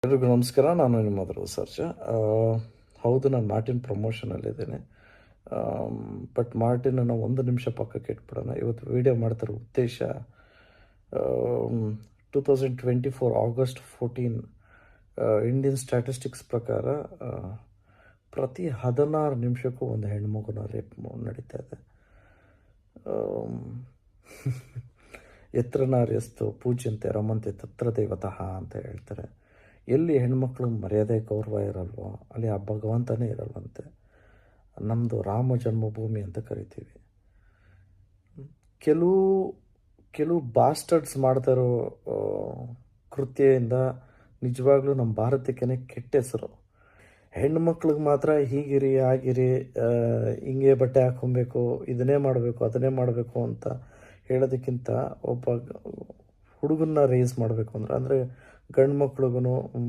ಎಲ್ರಿಗೂ ನಮಸ್ಕಾರ. ನಾನು ನಿಮ್ಮ ಮಧುರ ಸರ್ಜ. ಹೌದು, ನಾನು ಮಾರ್ಟಿನ್ ಪ್ರಮೋಷನಲ್ಲಿದ್ದೇನೆ. ಬಟ್ ಮಾರ್ಟಿನನ್ನು ಒಂದು ನಿಮಿಷ ಪಕ್ಕಕ್ಕೆ ಇಟ್ಬಿಡೋಣ. ಇವತ್ತು ವಿಡಿಯೋ ಮಾಡ್ತಿರೋ ಉದ್ದೇಶ 2024 August 14 ಇಂಡಿಯನ್ ಸ್ಟ್ಯಾಟಿಸ್ಟಿಕ್ಸ್ ಪ್ರಕಾರ ಪ್ರತಿ 16 ನಿಮಿಷಕ್ಕೂ ಒಂದು ಹೆಣ್ಮಗುನ ರೇಪ್ ನಡೀತಾ ಇದೆ. ಎತ್ರ ನಾರ್ಯಸ್ತು ಪೂಜ್ಯಂತೆ ರಮಂತೆ ತತ್ರ ದೇವತಃ ಅಂತ ಹೇಳ್ತಾರೆ. ಎಲ್ಲಿ ಹೆಣ್ಮಕ್ಳು ಮರ್ಯಾದೆ ಗೌರವ ಇರಲ್ವೋ ಅಲ್ಲಿ ಆ ಭಗವಂತನೇ ಇರಲ್ವಂತೆ. ನಮ್ಮದು ರಾಮ ಜನ್ಮಭೂಮಿ ಅಂತ ಕರಿತೀವಿ. ಕೆಲವು ಬಾಸ್ಟರ್ಡ್ಸ್ ಮಾಡ್ತಾ ಇರೋ ಕೃತ್ಯದಿಂದ ನಿಜವಾಗ್ಲೂ ನಮ್ಮ ಭಾರತಕ್ಕೇ ಕೆಟ್ಟ ಹೆಸರು. ಹೆಣ್ಮಕ್ಳಿಗೆ ಮಾತ್ರ ಹೀಗಿರಿ ಆಗಿರಿ, ಹಿಂಗೆ ಬಟ್ಟೆ ಹಾಕ್ಕೊಬೇಕು, ಇದನ್ನೇ ಮಾಡಬೇಕು ಅದನ್ನೇ ಮಾಡಬೇಕು ಅಂತ ಹೇಳೋದಕ್ಕಿಂತ ಒಬ್ಬ ಹುಡುಗನ್ನ ರೇಸ್ ಮಾಡಬೇಕು ಅಂದರೆ ಗಂಡು ಮಕ್ಳಿಗೂ